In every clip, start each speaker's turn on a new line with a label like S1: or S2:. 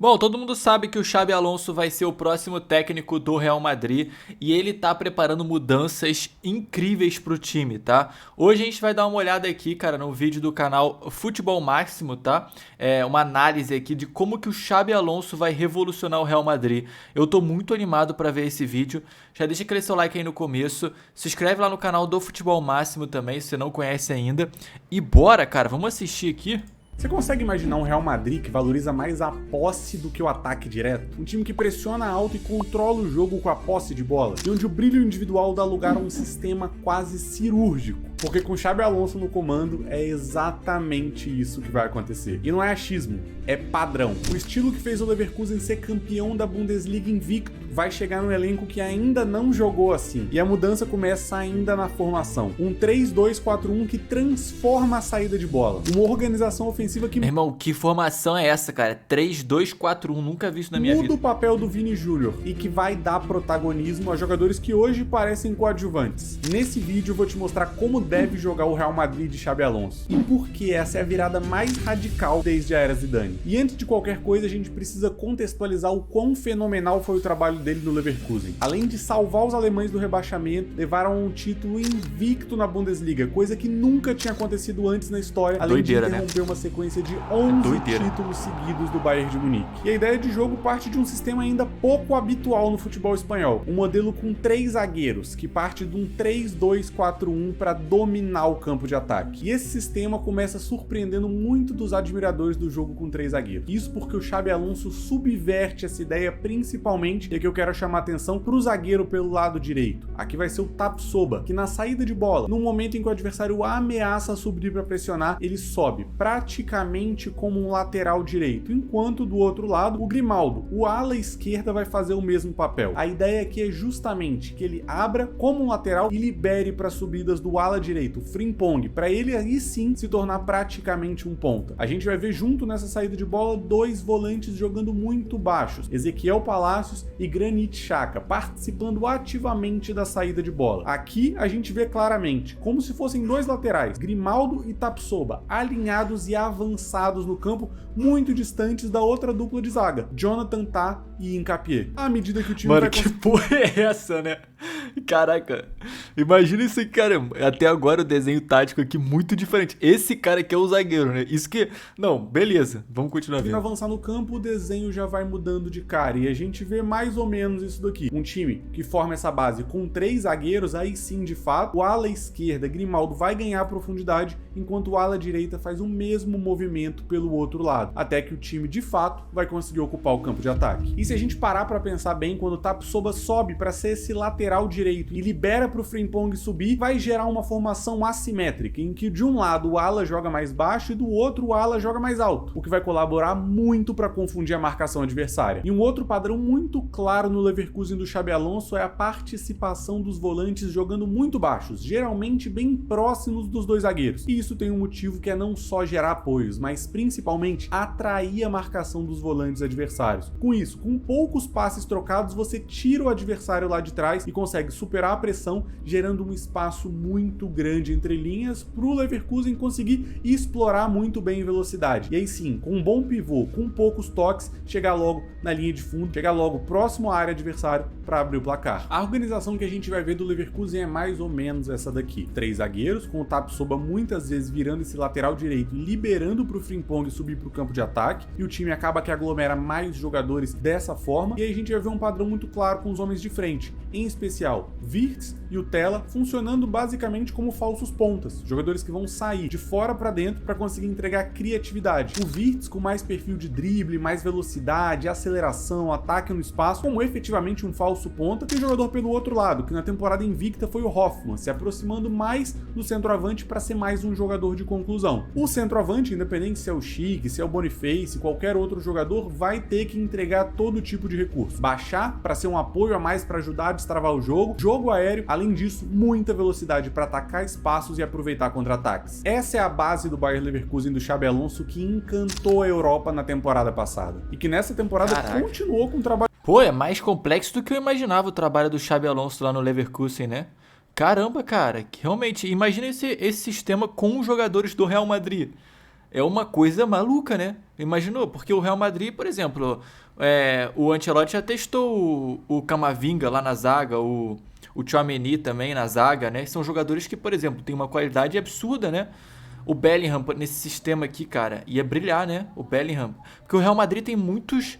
S1: Bom, todo mundo sabe que o Xabi Alonso vai ser o próximo técnico do Real Madrid e ele tá preparando mudanças incríveis pro time, tá? Hoje a gente vai dar uma olhada aqui, cara, no vídeo do canal Futebol Máximo, tá? Uma análise aqui de como que o Xabi Alonso vai revolucionar o Real Madrid. Eu tô muito animado pra ver esse vídeo. Já deixa aquele seu like aí no começo, se inscreve lá no canal do Futebol Máximo também, se você não conhece ainda. E bora, cara, vamos assistir aqui.
S2: Você consegue imaginar um Real Madrid que valoriza mais a posse do que o ataque direto? Um time que pressiona alto e controla o jogo com a posse de bola? E onde o brilho individual dá lugar a um sistema quase cirúrgico? Porque com Xabi Alonso no comando é exatamente isso que vai acontecer. E não é achismo, é padrão. O estilo que fez o Leverkusen ser campeão da Bundesliga invicto vai chegar no elenco que ainda não jogou assim. E a mudança começa ainda na formação. Um 3-2-4-1 que transforma a saída de bola. Uma organização ofensiva que...
S1: Meu irmão, que formação é essa, cara? 3-2-4-1, nunca vi isso na minha vida.
S2: muda o papel do Vini Júnior e que vai dar protagonismo a jogadores que hoje parecem coadjuvantes. Nesse vídeo eu vou te mostrar como deve jogar o Real Madrid de Xabi Alonso e por que essa é a virada mais radical desde a era Zidane. E antes de qualquer coisa, a gente precisa contextualizar o quão fenomenal foi o trabalho dele no Leverkusen. Além de salvar os alemães do rebaixamento, levaram um título invicto na Bundesliga, coisa que nunca tinha acontecido antes na história, além
S1: Doideira,
S2: de interromper uma sequência de 11 títulos seguidos do Bayern de Munique. E a ideia de jogo parte de um sistema ainda pouco habitual no futebol espanhol, um modelo com 3 zagueiros, que parte de um 3-2-4-1 para dominar o campo de ataque. E esse sistema começa surpreendendo muito dos admiradores do jogo com 3 zagueiros. Isso porque o Xabi Alonso subverte essa ideia principalmente, e aqui eu quero chamar a atenção para o zagueiro pelo lado direito. Aqui vai ser o Tapsoba, que na saída de bola, no momento em que o adversário ameaça subir para pressionar, ele sobe praticamente como um lateral direito, enquanto do outro lado, o Grimaldo, o ala esquerda, vai fazer o mesmo papel. A ideia aqui é justamente que ele abra como um lateral e libere para subidas do ala direito, o Frimpong, para ele aí sim se tornar praticamente um ponta. A gente vai ver junto nessa saída de bola 2 volantes jogando muito baixos, Ezequiel Palacios e Granit Xhaka, participando ativamente da saída de bola. Aqui a gente vê claramente, como se fossem 2 laterais, Grimaldo e Tapsoba, alinhados e avançados no campo, muito distantes da outra dupla de zaga, Jonathan Tah e Hincapié. À medida que o time
S1: Mano,
S2: vai...
S1: que porra é essa, né? Caraca, imagina isso aí, cara. Até agora o desenho tático aqui muito diferente. Esse cara aqui é o zagueiro, né? Isso que... Não, beleza, vamos continuar vendo.
S2: avançar no campo, o desenho já vai mudando de cara e a gente vê mais ou menos isso daqui. Um time que forma essa base com 3 zagueiros, aí sim, de fato, o ala esquerda, Grimaldo, vai ganhar profundidade, enquanto o ala direita faz o mesmo movimento pelo outro lado, até que o time, de fato, vai conseguir ocupar o campo de ataque. E se a gente parar para pensar bem, quando o Tapsoba sobe para ser esse lateral direito e libera para o Frimpong subir, vai gerar uma formação assimétrica, em que de um lado o ala joga mais baixo e do outro o ala joga mais alto, o que vai colaborar muito para confundir a marcação adversária. E um outro padrão muito claro no Leverkusen do Xabi Alonso é a participação dos volantes jogando muito baixos, geralmente bem próximos dos 2 zagueiros. E isso tem um motivo, que é não só gerar apoios, mas principalmente atrair a marcação dos volantes adversários. Com isso, com poucos passes trocados, você tira o adversário lá de trás e consegue superar a pressão, gerando um espaço muito grande entre linhas para o Leverkusen conseguir explorar muito bem em velocidade. E aí sim, com um bom pivô, com poucos toques, chegar logo na linha de fundo, chegar logo próximo à área adversária para abrir o placar. A organização que a gente vai ver do Leverkusen é mais ou menos essa daqui. 3 zagueiros, com o Tapsoba muitas vezes virando esse lateral direito, liberando para o Frimpong subir para o campo de ataque, e o time acaba que aglomera mais jogadores dessa forma, e aí a gente vai ver um padrão muito claro com os homens de frente, em especial Wirtz e o Tella funcionando basicamente como falsos pontas, jogadores que vão sair de fora para dentro para conseguir entregar criatividade. O Wirtz com mais perfil de drible, mais velocidade, aceleração, ataque no espaço, como efetivamente um falso ponta, e o jogador pelo outro lado, que na temporada invicta foi o Hoffmann, se aproximando mais do centroavante para ser mais um jogador de conclusão. O centroavante, independente se é o Schick, se é o Boniface, qualquer outro jogador, vai ter que entregar todo tipo de recurso. Baixar para ser um apoio a mais para ajudar a destravar o jogo aéreo, além disso, muita velocidade para atacar espaços e aproveitar contra-ataques. Essa é a base do Bayer Leverkusen do Xabi Alonso, que encantou a Europa na temporada passada. E que nessa temporada continuou com o trabalho...
S1: Pô, é mais complexo do que eu imaginava o trabalho do Xabi Alonso lá no Leverkusen, né? Caramba, cara, que realmente, imagina esse sistema com os jogadores do Real Madrid. é uma coisa maluca, né? Imaginou? Porque o Real Madrid, por exemplo, o Ancelotti já testou o Camavinga lá na zaga, o Tchouaméni também na zaga, né? São jogadores que, por exemplo, têm uma qualidade absurda, né? O Bellingham, nesse sistema aqui, cara, ia brilhar, né? O Bellingham. Porque o Real Madrid tem muitos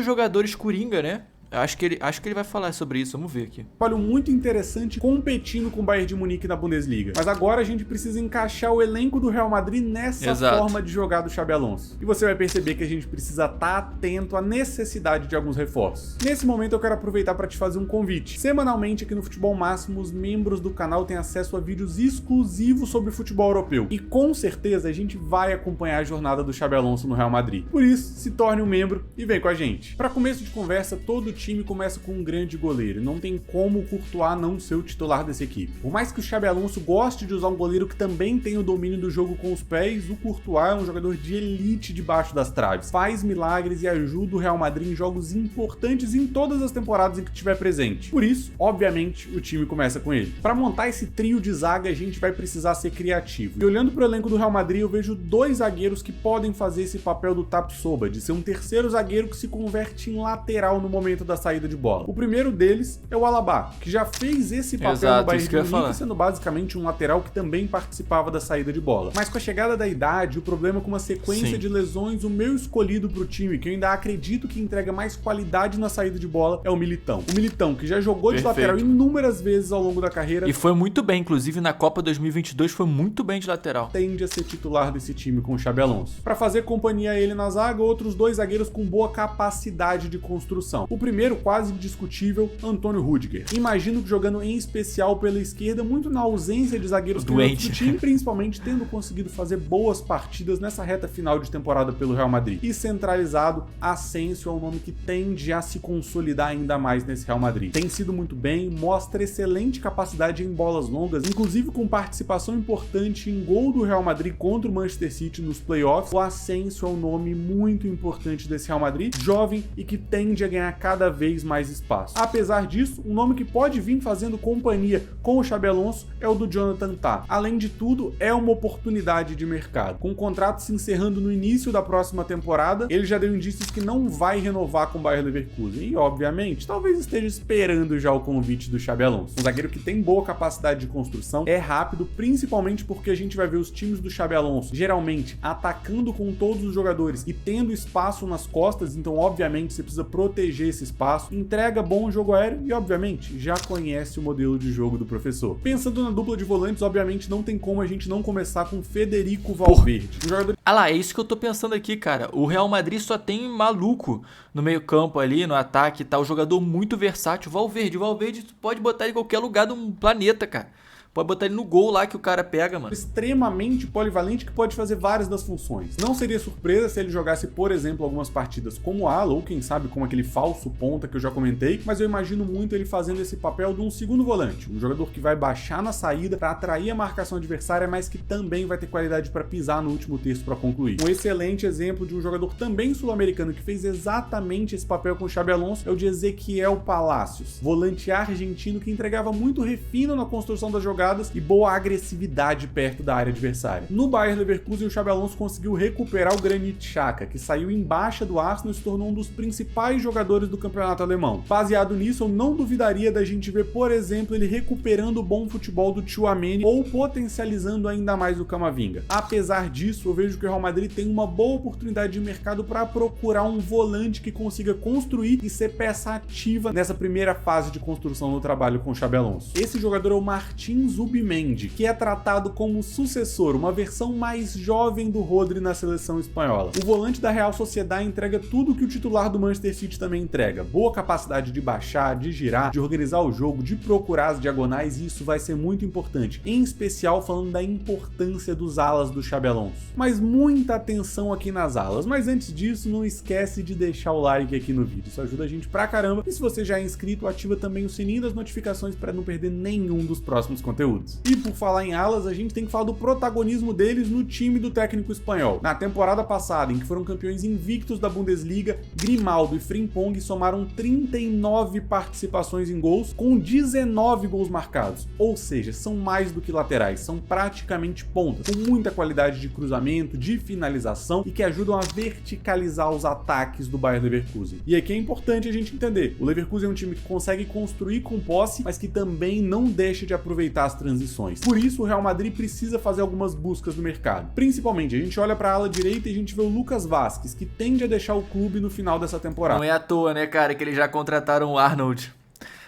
S1: jogadores coringa, né? Acho que ele vai falar sobre isso, vamos ver aqui.
S2: Trabalho muito interessante competindo com o Bayern de Munique na Bundesliga. Mas agora a gente precisa encaixar o elenco do Real Madrid nessa forma de jogar do Xabi Alonso. E você vai perceber que a gente precisa estar atento à necessidade de alguns reforços. Nesse momento eu quero aproveitar para te fazer um convite. Semanalmente aqui no Futebol Máximo, os membros do canal têm acesso a vídeos exclusivos sobre futebol europeu. E com certeza a gente vai acompanhar a jornada do Xabi Alonso no Real Madrid. Por isso, se torne um membro e vem com a gente. Para começo de conversa, todo time começa com um grande goleiro, não tem como o Courtois não ser o titular dessa equipe. Por mais que o Xabi Alonso goste de usar um goleiro que também tem o domínio do jogo com os pés, o Courtois é um jogador de elite debaixo das traves, faz milagres e ajuda o Real Madrid em jogos importantes em todas as temporadas em que estiver presente. Por isso, obviamente, o time começa com ele. Para montar esse trio de zaga, a gente vai precisar ser criativo. E olhando para o elenco do Real Madrid, eu vejo dois zagueiros que podem fazer esse papel do Tapsoba, de ser um terceiro zagueiro que se converte em lateral no momento da saída de bola. O primeiro deles é o Alaba, que já fez esse papel no Bayern de Munique, sendo basicamente um lateral que também participava da saída de bola. Mas com a chegada da idade, o problema com uma sequência de lesões, o meu escolhido pro time, que eu ainda acredito que entrega mais qualidade na saída de bola, é o Militão. O Militão, que já jogou de lateral inúmeras vezes ao longo da carreira.
S1: E foi muito bem, inclusive na Copa 2022 foi muito bem de lateral.
S2: Tende a ser titular desse time com o Xabi Alonso. Para fazer companhia a ele na zaga, outros dois zagueiros com boa capacidade de construção. O primeiro, quase indiscutível, Antônio Rüdiger. Imagino que jogando em especial pela esquerda, muito na ausência de zagueiros doentes do time, principalmente tendo conseguido fazer boas partidas nessa reta final de temporada pelo Real Madrid. E centralizado, Asensio é um nome que tende a se consolidar ainda mais nesse Real Madrid. Tem sido muito bem, mostra excelente capacidade em bolas longas, inclusive com participação importante em gol do Real Madrid contra o Manchester City nos playoffs. O Asensio é um nome muito importante desse Real Madrid, jovem e que tende a ganhar cada vez mais espaço. Apesar disso, um nome que pode vir fazendo companhia com o Xabi Alonso é o do Jonathan Tah. Além de tudo, é uma oportunidade de mercado. Com o contrato se encerrando no início da próxima temporada, ele já deu indícios que não vai renovar com o Bayer Leverkusen e, obviamente, talvez esteja esperando já o convite do Xabi Alonso. Um zagueiro que tem boa capacidade de construção, é rápido, principalmente porque a gente vai ver os times do Xabi Alonso geralmente atacando com todos os jogadores e tendo espaço nas costas, então obviamente você precisa proteger esse espaço, entrega bom jogo aéreo e, obviamente, já conhece o modelo de jogo do professor. Pensando na dupla de volantes, obviamente não tem como a gente não começar com Federico Valverde. Um jogador...
S1: Ah lá, é isso que eu tô pensando aqui, cara. O Real Madrid só tem maluco no meio campo ali, no ataque e tal. Jogador muito versátil. Valverde tu pode botar ele em qualquer lugar do planeta, cara. Pode botar ele no gol lá que o cara pega, mano.
S2: Extremamente polivalente que pode fazer várias das funções. Não seria surpresa se ele jogasse, por exemplo, algumas partidas como ala, ou quem sabe como aquele falso ponta que eu já comentei, mas eu imagino muito ele fazendo esse papel de um segundo volante, um jogador que vai baixar na saída para atrair a marcação adversária, mas que também vai ter qualidade para pisar no último terço para concluir. Um excelente exemplo de um jogador também sul-americano que fez exatamente esse papel com o Xabi Alonso é o de Ezequiel Palacios, volante argentino que entregava muito refino na construção das jogadas e boa agressividade perto da área adversária. No Bayer Leverkusen, o Xabi Alonso conseguiu recuperar o Granit Xhaka, que saiu em baixa do Arsenal e se tornou um dos principais jogadores do campeonato alemão. Baseado nisso, eu não duvidaria da gente ver, por exemplo, ele recuperando o bom futebol do Tchouaméni ou potencializando ainda mais o Camavinga. Apesar disso, eu vejo que o Real Madrid tem uma boa oportunidade de mercado para procurar um volante que consiga construir e ser peça ativa nessa primeira fase de construção do trabalho com o Xabi Alonso. Esse jogador é o Martin Zubimendi, que é tratado como sucessor, uma versão mais jovem do Rodri na seleção espanhola. O volante da Real Sociedad entrega tudo que o titular do Manchester City também entrega. Boa capacidade de baixar, de girar, de organizar o jogo, de procurar as diagonais, e isso vai ser muito importante, em especial falando da importância dos alas do Xabi Alonso. Mas muita atenção aqui nas alas, mas antes disso, não esquece de deixar o like aqui no vídeo, isso ajuda a gente pra caramba, e se você já é inscrito, ativa também o sininho das notificações para não perder nenhum dos próximos conteúdos. conteúdos. E por falar em alas, a gente tem que falar do protagonismo deles no time do técnico espanhol. Na temporada passada, em que foram campeões invictos da Bundesliga, Grimaldo e Frimpong somaram 39 participações em gols, com 19 gols marcados. Ou seja, são mais do que laterais, são praticamente pontas, com muita qualidade de cruzamento, de finalização e que ajudam a verticalizar os ataques do Bayer Leverkusen. E aqui é importante a gente entender, o Leverkusen é um time que consegue construir com posse, mas que também não deixa de aproveitar as transições. Por isso, o Real Madrid precisa fazer algumas buscas no mercado. Principalmente, a gente olha para a ala direita e a gente vê o Lucas Vázquez, que tende a deixar o clube no final dessa temporada.
S1: Não é à toa, né, cara, que eles já contrataram o Arnold.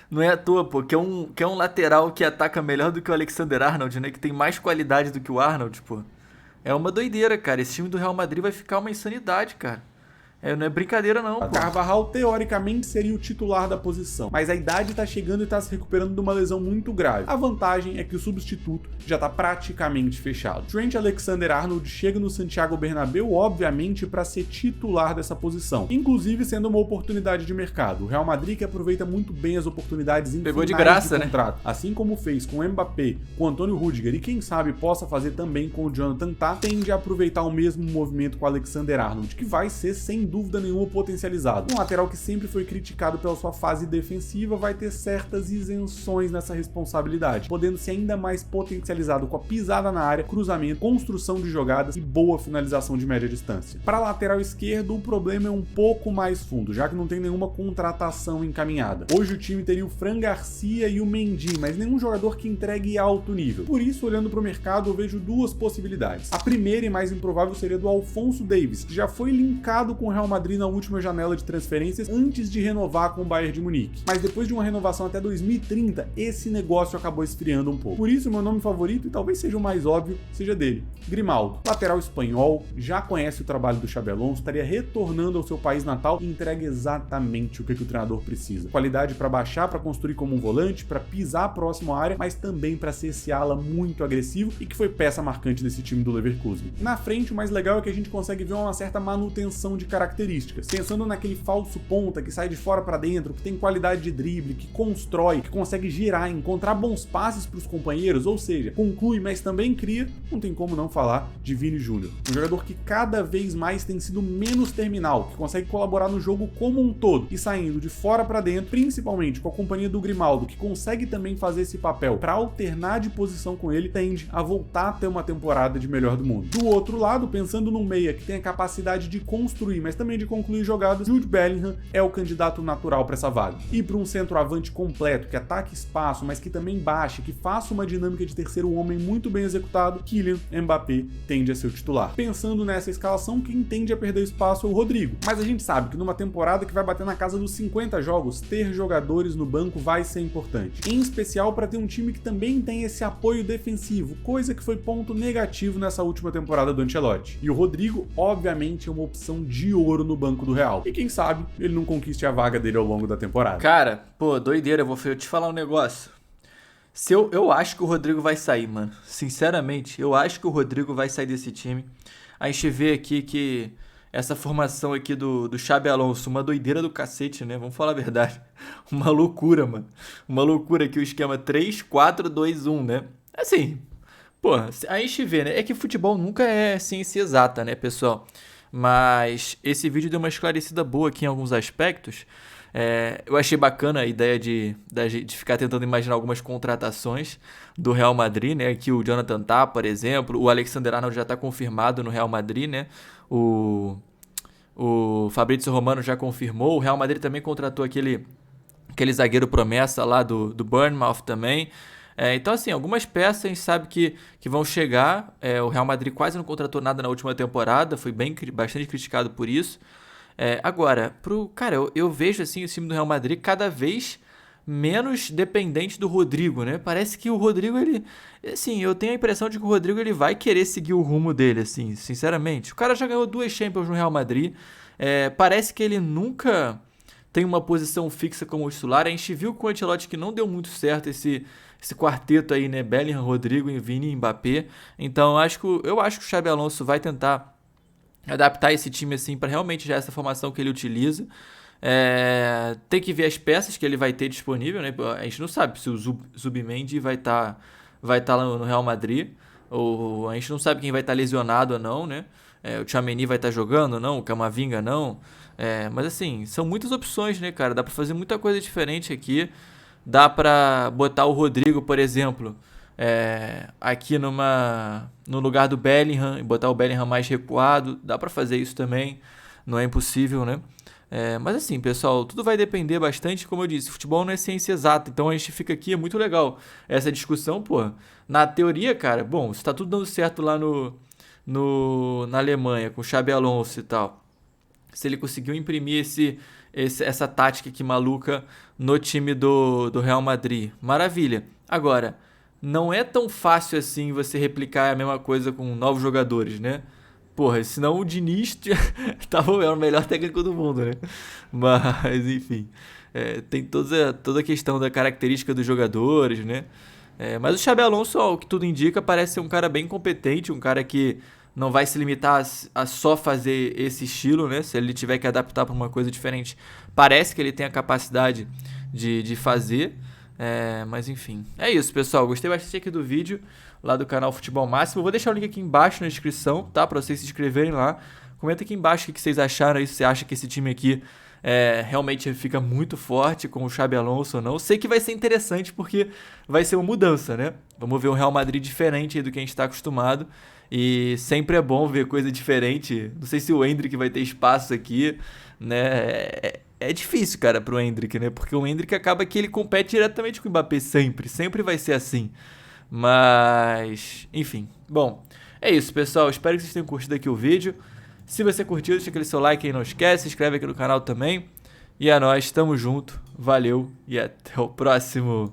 S1: Não é à toa, pô, que é um lateral que ataca melhor do que o Alexander-Arnold, né, que tem mais qualidade do que o Arnold, pô. É uma doideira, cara. Esse time do Real Madrid vai ficar uma insanidade, cara. Não é brincadeira não, pô.
S2: Carvajal teoricamente seria o titular da posição, mas a idade tá chegando e tá se recuperando de uma lesão muito grave. A vantagem é que o substituto já tá praticamente fechado. Trent Alexander-Arnold chega no Santiago Bernabéu, obviamente, para ser titular dessa posição, inclusive sendo uma oportunidade de mercado. O Real Madrid que aproveita muito bem as oportunidades em
S1: pegou de graça,
S2: de contrato, assim como fez com o Mbappé, com o Antônio Rüdiger e quem sabe possa fazer também com o Jonathan Tah, tende a aproveitar o mesmo movimento com o Alexander-Arnold, que vai ser sem dúvida nenhuma potencializado. Um lateral que sempre foi criticado pela sua fase defensiva vai ter certas isenções nessa responsabilidade, podendo ser ainda mais potencializado com a pisada na área, cruzamento, construção de jogadas e boa finalização de média distância. Para a lateral esquerda, o problema é um pouco mais fundo, já que não tem nenhuma contratação encaminhada. Hoje o time teria o Fran Garcia e o Mendy, mas nenhum jogador que entregue alto nível. Por isso, olhando para o mercado, eu vejo duas possibilidades. A primeira e mais improvável seria do Alphonso Davies, que já foi linkado com o Real Madrid na última janela de transferências antes de renovar com o Bayern de Munique. Mas depois de uma renovação até 2030, esse negócio acabou esfriando um pouco. Por isso, meu nome favorito, e talvez seja o mais óbvio, seja dele, Grimaldo. Lateral espanhol, já conhece o trabalho do Xabi Alonso, estaria retornando ao seu país natal e entrega exatamente o que o treinador precisa. Qualidade para baixar, para construir como um volante, para pisar próximo à área, mas também para ser esse ala muito agressivo e que foi peça marcante desse time do Leverkusen. Na frente, o mais legal é que a gente consegue ver uma certa manutenção de características. Pensando naquele falso ponta que sai de fora para dentro, que tem qualidade de drible, que constrói, que consegue girar, encontrar bons passes para os companheiros, ou seja, conclui, mas também cria, não tem como não falar de Vini Júnior. Um jogador que cada vez mais tem sido menos terminal, que consegue colaborar no jogo como um todo e saindo de fora para dentro, principalmente com a companhia do Grimaldo, que consegue também fazer esse papel para alternar de posição com ele, tende a voltar a ter uma temporada de melhor do mundo. Do outro lado, pensando num meia que tem a capacidade de construir, mas também de concluir jogadas, Jude Bellingham é o candidato natural para essa vaga. E para um centroavante completo, que ataque espaço, mas que também baixe, que faça uma dinâmica de terceiro homem muito bem executado, Kylian Mbappé tende a ser o titular. Pensando nessa escalação, quem tende a perder espaço é o Rodrigo. Mas a gente sabe que numa temporada que vai bater na casa dos 50 jogos, ter jogadores no banco vai ser importante. Em especial para ter um time que também tem esse apoio defensivo, coisa que foi ponto negativo nessa última temporada do Ancelotti. E o Rodrigo, obviamente, é uma opção de ouro no banco do Real. E quem sabe ele não conquiste a vaga dele ao longo da temporada.
S1: Cara, pô, doideira, eu te falar um negócio. Eu acho que o Rodrigo vai sair, mano. Sinceramente, eu acho que o Rodrigo vai sair desse time. A gente vê aqui que essa formação aqui do Xabi Alonso, uma doideira do cacete, né? Vamos falar a verdade. Uma loucura, mano. Uma loucura aqui o esquema 3-4-2-1, né? Assim, pô, a gente vê, né? É que futebol nunca é ciência exata, né, pessoal? Mas esse vídeo deu uma esclarecida boa aqui em alguns aspectos. Eu achei bacana a ideia de ficar tentando imaginar algumas contratações do Real Madrid, né? Aqui o Jonathan Tah, por exemplo, o Alexander-Arnold já está confirmado no Real Madrid, né? O Fabrício Romano já confirmou, o Real Madrid também contratou aquele zagueiro promessa lá do Bournemouth também. Então, assim, algumas peças a gente sabe que vão chegar. O Real Madrid quase não contratou nada na última temporada, foi bastante criticado por isso. Agora, cara, eu vejo assim, o time do Real Madrid cada vez menos dependente do Rodrigo, né? Parece que o Rodrigo, ele... Assim, eu tenho a impressão de que o Rodrigo ele vai querer seguir o rumo dele, assim, sinceramente. O cara já ganhou 2 Champions no Real Madrid. Parece que ele nunca tem uma posição fixa como titular. A gente viu com o Ancelotti que não deu muito certo esse quarteto aí, né? Bellingham, Rodrigo, Vini e Mbappé. Então, eu acho que o Xabi Alonso vai tentar adaptar esse time assim para realmente já essa formação que ele utiliza. Tem que ver as peças que ele vai ter disponível, né? A gente não sabe se o Zubimendi vai estar vai estar no Real Madrid. A gente não sabe quem vai estar lesionado ou não, né? O Tchouaméni vai estar jogando ou não, o Camavinga não. Mas assim, são muitas opções, né, cara? Dá pra fazer muita coisa diferente aqui. Dá pra botar o Rodrigo, por exemplo, aqui no lugar do Bellingham e botar o Bellingham mais recuado. Dá pra fazer isso também, não é impossível, né? Mas assim, pessoal, tudo vai depender bastante, como eu disse, futebol não é ciência exata, então a gente fica aqui, é muito legal essa discussão, pô. Na teoria, cara, bom, se tá tudo dando certo lá na Alemanha, com o Xabi Alonso e tal, se ele conseguiu imprimir essa tática aqui maluca no time do Real Madrid, maravilha. Agora, não é tão fácil assim você replicar a mesma coisa com novos jogadores, né? Porra, senão o Diniz era o melhor técnico do mundo, né? Mas, enfim, tem toda a questão da característica dos jogadores, né? Mas o Xabi Alonso, ó, o que tudo indica, parece ser um cara bem competente, um cara que não vai se limitar a só fazer esse estilo, né? Se ele tiver que adaptar para uma coisa diferente, parece que ele tem a capacidade de fazer. Mas enfim, é isso, pessoal. Gostei bastante aqui do vídeo lá do canal Futebol Máximo. Vou deixar o link aqui embaixo na descrição, tá? Pra vocês se inscreverem lá. Comenta aqui embaixo o que vocês acharam aí, se você acha que esse time aqui realmente fica muito forte com o Xabi Alonso ou não. Sei que vai ser interessante porque vai ser uma mudança, né? Vamos ver um Real Madrid diferente aí do que a gente está acostumado. E sempre é bom ver coisa diferente. Não sei se o Endrick vai ter espaço aqui, né? É difícil, cara, pro Endrick, né? Porque o Endrick acaba que ele compete diretamente com o Mbappé sempre. Sempre vai ser assim. Mas, enfim. Bom, é isso, pessoal. Espero que vocês tenham curtido aqui o vídeo. Se você curtiu, deixa aquele seu like aí, não esquece. Se inscreve aqui no canal também. E é nóis, tamo junto. Valeu e até o próximo.